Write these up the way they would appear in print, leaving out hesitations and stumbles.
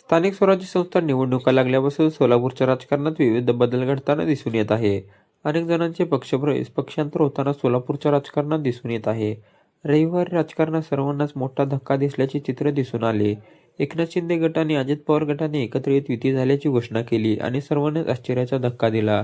स्थानिक स्वराज्य संस्था निवडणुका लागल्यापासून सोलापूरच्या राजकारणात विविध बदल घडताना दिसून येत आहे. अनेक जणांचे पक्षप्रवेश, पक्षांतर होताना सोलापूरच्या राजकारणात दिसून येत आहे. रविवारी राजकारणात सर्वांनाच मोठा धक्का दिसल्याचे चित्र दिसून आले. एकनाथ शिंदे गट आणि अजित पवार गटाने एकत्रित युती झाल्याची घोषणा केली आणि सर्वांनाच आश्चर्याचा धक्का दिला.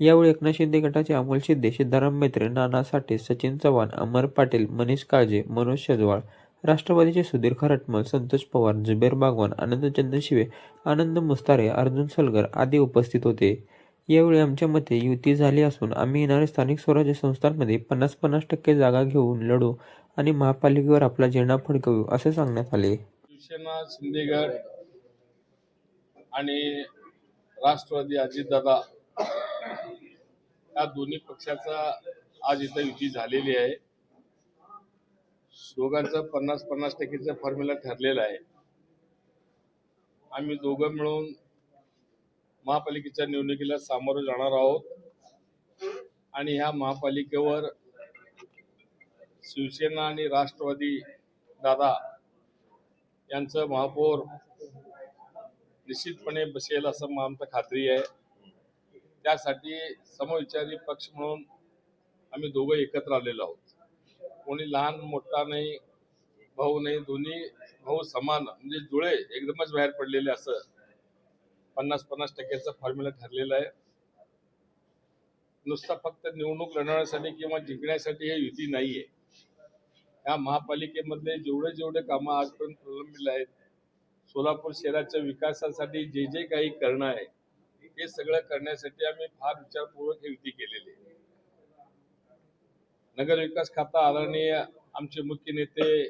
यावेळी एकनाथ शिंदे गटाचे अमोल शिंदे, सिद्धाराम मैत्रे, नाना साठे, सचिन चव्हाण, अमर पाटील, मनीष काळजे, मनोज शेजवाळ, राष्ट्रवादीचे सुधीर खरटमल, संतोष पवार, जुबेर बागवान, आनंद चंदनशिवे, आनंद मुस्तारे, अर्जुन सलगर आदी उपस्थित होते. यावेळी आमच्या मते युती झाली असून आम्ही येणाऱ्या स्थानिक स्वराज्य संस्थांमध्ये 50-50% जागा घेऊन लढू आणि महापालिकेवर आपला झेंडा फडकवू असे सांगण्यात आले. शिवसेना शिंदे गट आणि राष्ट्रवादी अजितदादा या दोन्ही पक्षाचा आज इथं युती झालेली आहे. दोघांचं 50-50% फॉर्म्युला ठरलेला आहे. आम्ही दोघं मिळून महापालिकेच्या निवडणुकीला सामोरं जाणार आहोत आणि ह्या महापालिकेवर शिवसेना आणि राष्ट्रवादी दादा यांचं महापौर निश्चितपणे बसेल असं आमचं खात्री आहे. त्यासाठी समविचारी पक्ष म्हणून आम्ही दोघं एकत्र आलेलो आहोत. कोणी लहान मोठा नाही, भाऊ नाही, दोन्ही भाऊ समान म्हणजे जुळे एकदमच बाहेर पडलेले असं 50-50% फॉर्म्युला ठरलेला आहे. नुसता फक्त निवडणूक लढवण्यासाठी किंवा जिंकण्यासाठी हे युती नाहीये. या महापालिकेमधले जेवढे कामं आजपर्यंत प्रलंबित आहेत, सोलापूर शहराच्या विकासासाठी जे जे काही करणं आहे हे सगळं करण्यासाठी आम्ही फार विचारपूर्वक हे युती केलेली आहे. नगर विकास खाता आदरणीय आमचे मुख्य नेते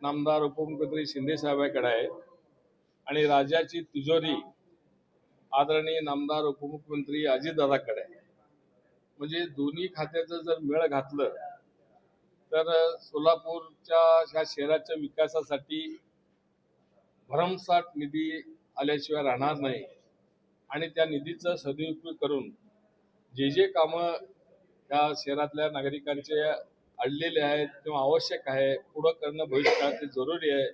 नामदार उपमुख्यमंत्री शिंदे साहेबांकडे आहे आणि राज्याची तिजोरी आदरणीय नामदार उपमुख्यमंत्री अजितदादाकडे आहे. म्हणजे दोन्ही खात्याचं जर मेळ घातलं तर सोलापूरच्या ह्या शहराच्या विकासासाठी भरमसाठ निधी आल्याशिवाय राहणार नाही आणि त्या निधीचा सदुपयोग करून जे जे कामं या शहरातल्या नागरिकांचे अडलेले आहेत किंवा आवश्यक आहे पुढं करणं भविष्यकाळात ते जरुरी आहे,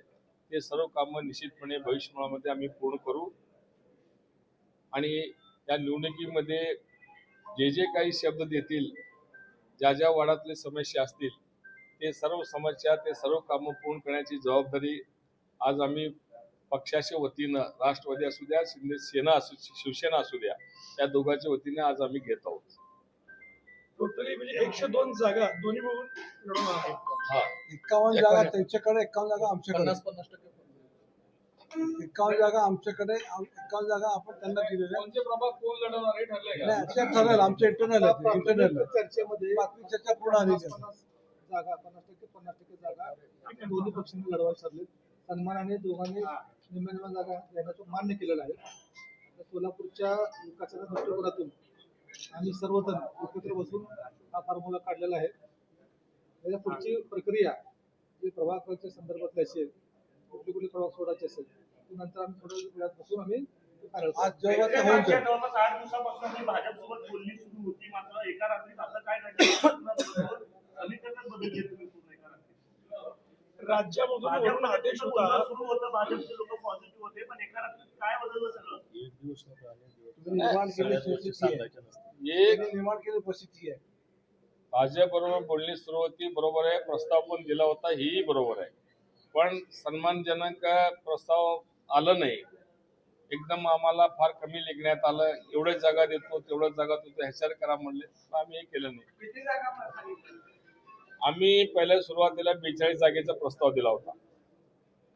ते सर्व कामं निश्चितपणे भविष्यकाळामध्ये आम्ही पूर्ण करू. आणि या निवडणुकीमध्ये जे जे काही शब्द देतील, ज्या ज्या वार्डातले समस्या असतील ते सर्व समस्या ते सर्व कामं पूर्ण करण्याची जबाबदारी आज आम्ही पक्षाच्या वतीनं, राष्ट्रवादी असू द्या, शिवसेना असू द्या, या दोघांच्या वतीने आज आम्ही घेत आहोत. टोटली म्हणजे 102 जागा दोन्ही मिळून लढवणार आहेत. 51 जागा त्यांच्याकडे, 51 जागा आमच्याकडे. 51 जागा आमच्याकडे, 51 जागा आपण त्यांना दिलेल्या. कोणते प्रभाग कोण लढवणार हे ठरलंय का? नाही, ते ठरेल, आमच्या इंटरनल चर्चेमध्ये बातमी चर्चा पूर्ण आली. 50% जागा दोन्ही पक्षांनी लढवायला ठरले. सन्मानाने दोघांनी निम्म्या जागा देण्याचं मान्य केलेलं आहे. सोलापूरच्या विकासाच्या दृष्टिकोनातून आम्ही सर्वजण एकत्र बसून हा फॉर्म्युला काढलेला आहे. त्याच्या पुढची प्रक्रिया जी प्रभागाच्या संदर्भातली असेल, कुठले प्रभाग सोडायचे असेल, नंतर आम्ही थोड्या वेळात बसून आम्ही आज जवळपास होऊन जाईल. जवळपास 8 दिवसापासून भाजपसोबत बोलणी सुरू होती, मात्र एका रात्रीत असं काय घडलं? समीकरणात बदल घेतले पूर्ण एका रात्रीत. राज्यामधून वरून आदेश होता. सुरू होतं, भाजपचे लोक पॉझिटिव्ह होते, पण एका रात्रीत काय बदललं सगळं? निर्माण केलेली परिस्थिती आहे. भाजपबरोबर बोलणी सुरू होती, बरोबर आहे. प्रस्ताव पण दिला होता, हेही बरोबर आहे. पण सन्मानजनक प्रस्ताव आलं नाही. एकदम आम्हाला फार कमी लेखण्यात आलं. एवढ्याच जागा देतो, तेवढ्याच जागा देतो, ह्याच्यावर करा म्हणले, आम्ही हे केलं नाही. किती जागा सांगितलं? आम्ही पहिल्या सुरुवातीला 42 जागेचा प्रस्ताव दिला होता.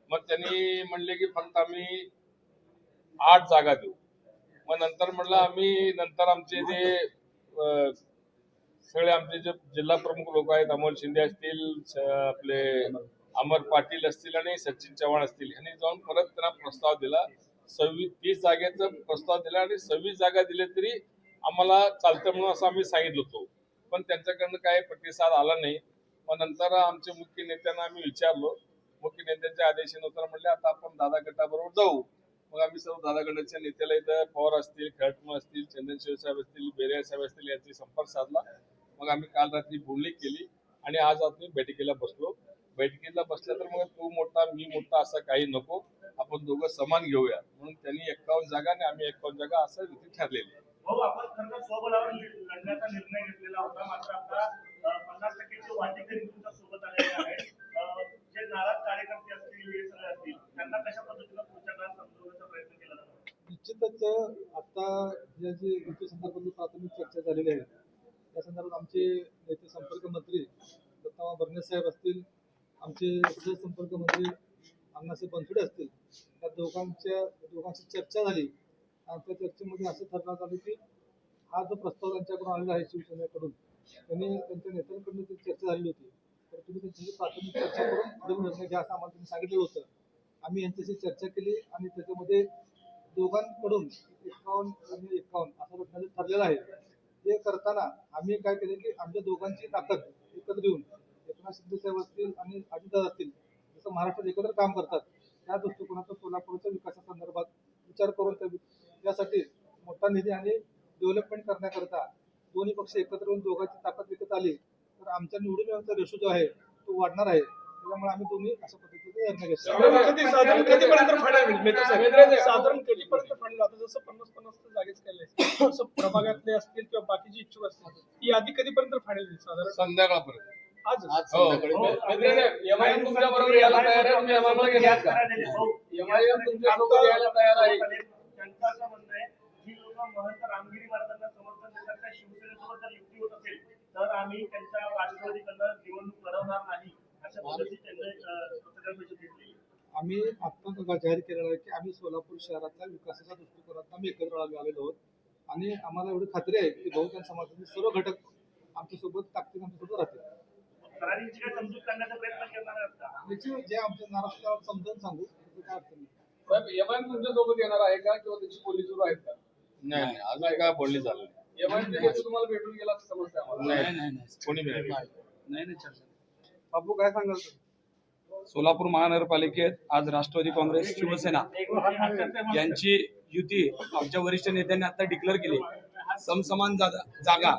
मग त्यांनी म्हणले की फक्त आम्ही 8 जागा देऊ. मग नंतर म्हणलं आम्ही नंतर आमचे जे सगळे आमचे जे जिल्हा प्रमुख लोक आहेत, अमोल शिंदे असतील, आपले अमर पाटील असतील आणि सचिन चव्हाण असतील, यांनी जाऊन परत त्यांना प्रस्ताव दिला. 30 जागेचा प्रस्ताव दिला आणि 26 जागा दिले तरी आम्हाला चालतं म्हणून असं आम्ही सांगितलं होतो. पण त्यांच्याकडनं काही प्रतिसाद आला नाही. मग नंतर आमच्या मुख्य नेत्यांना आम्ही विचारलो. मुख्य नेत्यांच्या आदेशानुसार म्हणले आता आपण दादा गटाबरोबर जाऊ. मग आम्ही सर्व दादा गटाच्या नेत्याला इथं पवार असतील, खरटमल असतील, चंदनशिव साहेब असतील, बेरिया साहेब असतील यांची संपर्क साधला. मग आम्ही काल रात्री बोलणी केली आणि आज आम्ही बैठकीला बसलो. बैठकीला बसल्या तर मग तू मोठा मी मोठा असं काही नको, आपण दोघं समान घेऊया म्हणून त्यांनी 51 जागा आणि आम्ही 51 जागा असं युती ठरलेली आहे. भाऊ आपण खरं तर स्वबळावर लढण्याचा निर्णय घेतलेला होता, मात्र आता 50% वाटेकरी तुमच्या सोबत आलेले आहेत. जे नाराज कार्यकर्ते असतील हे सगळे असतील त्यांना कशा पद्धतीनं पुढच्या काळात समजवण्याचा प्रयत्न केला जातो? निश्चितच आता या जी युती संदर्भातली प्राथमिक चर्चा झालेली आहे त्या संदर्भात आमचे नेते संपर्क मंत्री दत्तामा भरणे साहेब असतील, आमचे सहसंपर्क मंत्री अण्णासाहेब बनसोडे असतील, त्या दोघांची चर्चा झाली आणि त्या चर्चेमध्ये असं ठरवण्यात आलं की हा जो प्रस्ताव त्यांच्याकडून आलेला आहे शिवसेनेकडून त्यांनी त्यांच्या नेत्यांकडून ती चर्चा झालेली होती, तर तुम्ही त्यांच्याशी प्राथमिक चर्चा करून पुढील निर्णय घ्या असं आम्हाला त्यांनी सांगितलेलं होतं. आम्ही यांच्याशी चर्चा केली आणि त्याच्यामध्ये दोघांकडून 51 आणि 51 असं रचण्याचं ठरलेलं आहे. ते करताना आम्ही काय केलं की आमच्या दोघांची ताकद एकत्र येऊन एकनाथ शिंदे साहेब असतील आणि अजितदादा असतील जसं महाराष्ट्रात एकत्र काम करतात त्या दृष्टिकोनातून सोलापूरच्या विकासासंदर्भात विचार करून त्यासाठी मोठा निधी आणि डेव्हलपमेंट करण्याकरता दोन्ही पक्ष एकत्र येऊन दोघांची ताकद विकत आली तर आमच्या निवडून येण्याचा रेशो जो आहे तो वाढणार आहे. त्याच्यामुळे आम्ही दोन्ही अशा पद्धतीने निर्णय घेतला. साधारण कधीपर्यंत फायनल होईल मित्र साहेब? साधारण कधीपर्यंत फायनल? आता जसं 50-50 जागेच केले तसं प्रभागातले असतील किंवा बाकीचे इच्छुक असतील ही यादी कधीपर्यंत फायनल होईल साधारण? संध्याकाळपर्यंत. आज एमआयएम तुमच्या बरोबर यायला तयार आहे, तुम्ही एमआयएमला घेणार का? एमआयएम तुमच्या सोबत यायला तयार आहे. त्यांचं असं म्हणणं आहे जी लोक महंत रामगिरी महाराजांना समर्थन देतात त्या शिवसेनेसोबत जर युती होत असेल तर आम्ही त्यांच्या राष्ट्रवादीकडनं निवडणूक लढवणार नाही अशा पद्धतीने त्यांनी पत्रकार परिषद घेतली. आम्ही आता जाहीर केलेलं आहे की आम्ही सोलापूर शहरातल्या विकासाच्या दृष्टिकोनातून आम्ही एकत्र आलेलो आहोत आणि आम्हाला एवढी खात्री आहे की बहुजन समाजाचे सर्व घटक आमच्यासोबत ताकदीने आमच्यासोबत राहतील. सरांची काय समजूत करण्याचा प्रयत्न करणार आहेत का? निश्चित जे आमच्या महाराष्ट्राला समजावून सांगू त्याचं काय अडचण नाही. साहेब एमआयएम तुमच्या सोबत येणार आहे का किंवा त्याची बोली सुरू आहेत का? नाही अजून काय बोलली झालं नाही. एमआयएम तुम्हाला भेटून गेला असं समजतंय आम्हाला. नाही कोणी मिळाली बाबू काय सांगाल? सोलापूर महानगरपालिकेत आज राष्ट्रवादी काँग्रेस शिवसेना यांची युती आमच्या वरिष्ठ नेत्यांनी आता डिक्लेअर केली. समसमान जागा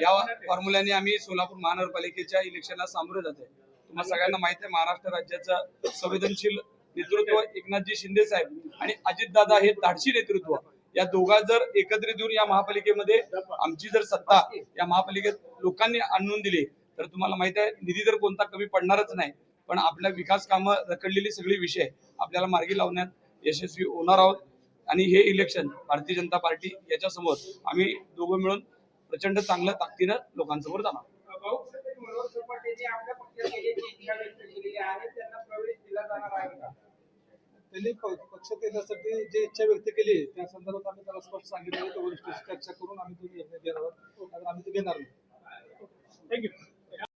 या फॉर्म्युल्याने आम्ही सोलापूर महानगरपालिकेच्या इलेक्शनला सामोरे जातोय. तुम्हाला सगळ्यांना माहिती आहे महाराष्ट्र राज्याचं संवेदनशील नेतृत्व एकनाथजी शिंदे साहेब आणि अजितदादा हे धाडसी नेतृत्व या दोघा जर एकत्रित येऊन या महापालिकेमध्ये आमची जर सत्ता या महापालिकेत लोकांनी आणून दिली तर तुम्हाला माहिती आहे निधी तर कोणता कमी पडणारच नाही, पण आपल्या विकास कामं रखडलेली सगळी विषय आपल्याला मार्गी लावण्यात यशस्वी होणार आहोत. आणि हे इलेक्शन भारतीय जनता पार्टी याच्या समोर आम्ही दोघं मिळून प्रचंड चांगल्या ताकदीनं लोकांसमोर जाणार. त्यांनी पक्षात येण्यासाठी जे इच्छा व्यक्त केली त्या संदर्भात आम्ही त्याला स्पष्ट सांगितलं की वरिष्ठांशी चर्चा करून आम्ही तो निर्णय घेणार आहोत. आम्ही ते घेणार नाही. थँक्यू.